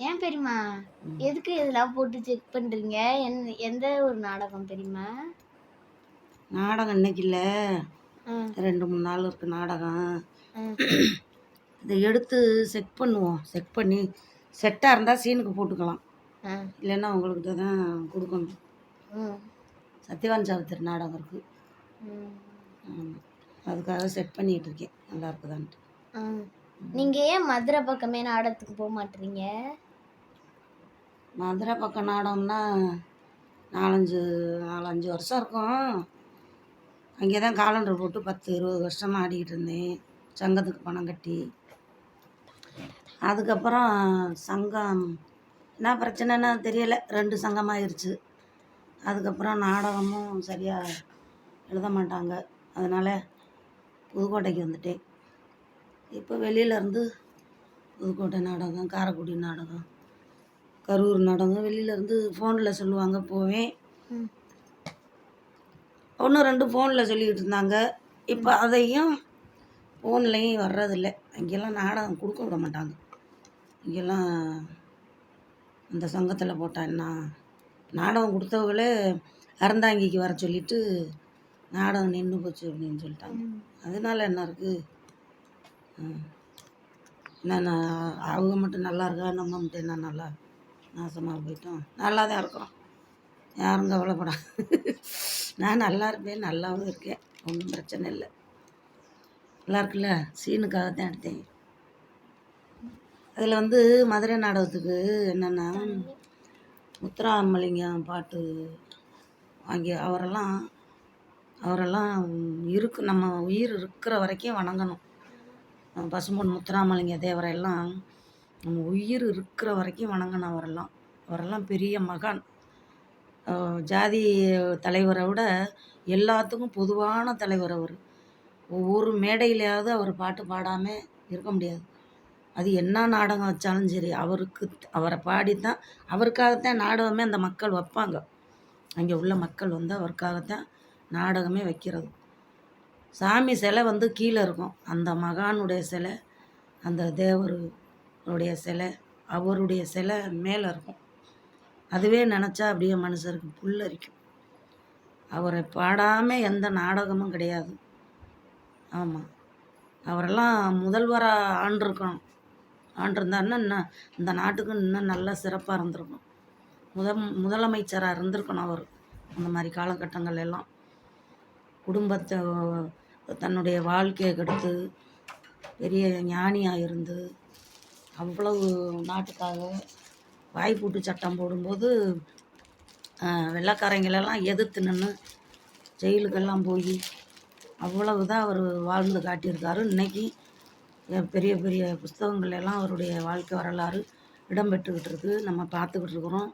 ஏன் பெரியம்மா? எதுக்கு இதெல்லாம் போட்டு செக் பண்றீங்க? எந்த ஒரு நாடகம் பெரியம்மா? நாடகம் இன்னைக்கு இல்லை, ம். 2-3 நாள் இருக்கு நாடகம். ம். இதை எடுத்து செக் பண்ணுவோம். செக் பண்ணி செட்டாக இருந்தால் சீனுக்கு போட்டுக்கலாம், ம். இல்லைன்னா உங்கள்கிட்ட தான் கொடுக்கணும். ம். சத்யவான் சாவித்திரி நாடகம் இருக்குது. ம். ஆமாம், அதுக்காக செட் பண்ணிகிட்டு இருக்கேன், நல்லா இருக்குதான்ட்டு. நீங்க ஏன் மதுரை பக்கமே நாடகத்துக்கு போக மாட்டீங்க? மதுரை பக்கம் நாடகம்னா 4-5 வருஷம் இருக்கும். அங்கே தான் காலண்டர் போட்டு 10-20 வருஷமாக ஆடிக்கிட்டு இருந்தேன், சங்கத்துக்கு பணம் கட்டி. அதுக்கப்புறம் சங்கம் என்ன பிரச்சனைன்னு தெரியலை, 2 சங்கமாயிருச்சு. அதுக்கப்புறம் நாடகமும் சரியாக எழுத மாட்டாங்க, அதனால் புதுக்கோட்டைக்கு வந்துட்டேன். இப்போ வெளியிலேருந்து புதுக்கோட்டை நாடகம், காரைக்குடி நாடகம், கரூர் நாடகம் வெளியிலேருந்து ஃபோனில் சொல்லுவாங்க, போவேன். 1-2 ஃபோனில் சொல்லிக்கிட்டு இருந்தாங்க. இப்போ அதையும் ஃபோன்லேயும் வர்றதில்லை. அங்கெல்லாம் நாடகம் கொடுக்க விட மாட்டாங்க. இங்கெல்லாம் அந்த சங்கத்தில் போட்டால் என்ன, நாடகம் கொடுத்தவங்களே அறந்தாங்கிக்கு வர சொல்லிவிட்டு நாடகம் நின்று போச்சு அப்படின்னு சொல்லிட்டாங்க. அதனால என்ன இருக்குது, என்ன அவங்க மட்டும் நல்லா இருக்கா, நம்ம மட்டும் என்ன நல்லா நாசமாக போயிட்டோம்? நல்லா தான் இருக்கிறோம், யாரும் கவலைப்படா. நான் நல்லா இருப்பேன், நல்லாவும் இருக்கேன், ஒன்றும் பிரச்சனை இல்லை. நல்லா இருக்குல்ல, சீனுக்காகத்தான் எடுத்தேன். அதில் வந்து மதுரை நாடகத்துக்கு என்னென்னா, முத்துராமலிங்கம் பாட்டு வாங்கி அவரெல்லாம் இருக்கு, நம்ம உயிர் இருக்கிற வரைக்கும் வணங்கணும். பசும்பொன் முத்துராமலிங்க தேவரையெல்லாம் நம்ம உயிர் இருக்கிற வரைக்கும் வணங்கணும். அவரெல்லாம் பெரிய மகான். ஜாதி தலைவரை விட எல்லாத்துக்கும் பொதுவான தலைவர் அவர். ஒவ்வொரு மேடையிலையாவது அவர் பாட்டு பாடாமல் இருக்க முடியாது. அது என்ன நாடகம் வச்சாலும் சரி, அவரை பாடித்தான், அவருக்காகத்தான் நாடகமே அந்த மக்கள் வைப்பாங்க. அங்கே உள்ள மக்கள் வந்து அவருக்காகத்தான் நாடகமே வைக்கிறது. சாமி சிலை வந்து கீழே இருக்கும், அந்த மகானுடைய சிலை, அந்த தேவருடைய சிலை, அவருடைய சிலை மேலே இருக்கும். அதுவே நினச்சா அப்படியே மனுஷருக்கு புல்லரிக்கும். அவரை பாடாமல் எந்த நாடகமும் கிடையாது. ஆமாம், அவரெல்லாம் முதல்வராக ஆண்டிருந்தாருன்னா இன்னும் இந்த நாட்டுக்கு இன்னும் நல்லா சிறப்பாக இருந்திருக்கும். முதலமைச்சராக இருந்திருக்கணும் அவர். அந்த மாதிரி காலகட்டங்கள் எல்லாம் குடும்பத்தை தன்னுடைய வாழ்க்கையை கெடுத்து பெரிய ஞானியாக இருந்து அவ்வளவு நாட்டுக்காக வாய்ப்பூட்டு சட்டம் போடும்போது வெள்ளைக்காரங்களெல்லாம் எதிர்த்து நின்று ஜெயிலுக்கெல்லாம் போய் அவ்வளவு தான் அவர் வாழ்ந்து காட்டியிருக்காரு. இன்றைக்கி பெரிய பெரிய புஸ்தகங்கள் எல்லாம் அவருடைய வாழ்க்கை வரலாறு இடம்பெற்றுக்கிட்டு இருக்குது, நம்ம பார்த்துக்கிட்டு இருக்கிறோம்.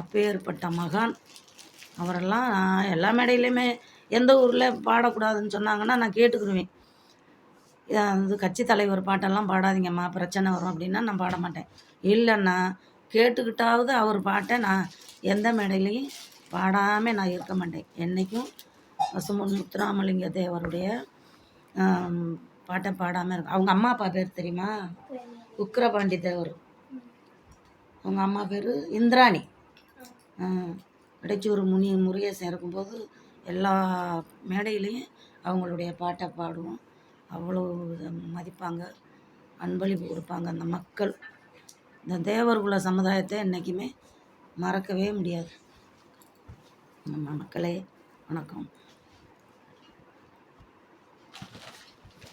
அப்பேற்பட்ட மகான் அவரெல்லாம் எல்லா மேடையிலையுமே எந்த ஊரில் பாடக்கூடாதுன்னு சொன்னாங்கன்னா நான் கேட்டுக்கிடுவேன். வந்து கட்சி தலைவர் பாட்டெல்லாம் பாடாதீங்கம்மா, பிரச்சனை வரும் அப்படின்னா நான் பாட மாட்டேன். இல்லைன்னா கேட்டுக்கிட்டாவது அவர் பாட்டை நான் எந்த மேடையிலையும் பாடாமல் நான் இருக்க மாட்டேன். என்றைக்கும் பசும்பொன் முத்துராமலிங்க தேவருடைய பாட்டை பாடாமல் இருக்கும். அவங்க அம்மா அப்பா பேர் தெரியுமா? உக்கிரபாண்டி தேவர். அவங்க அம்மா பேர் இந்திராணி. இடைச்சூர் முருகேசன் இருக்கும்போது எல்லா மேடையிலையும் அவங்களுடைய பாட்டை பாடுவோம். அவ்வளோ மதிப்பாங்க, அன்பளிப்பு கொடுப்பாங்க அந்த மக்கள். இந்த தேவர்குல சமுதாயத்தை என்றைக்குமே மறக்கவே முடியாது. நம்ம மக்களே வணக்கம்.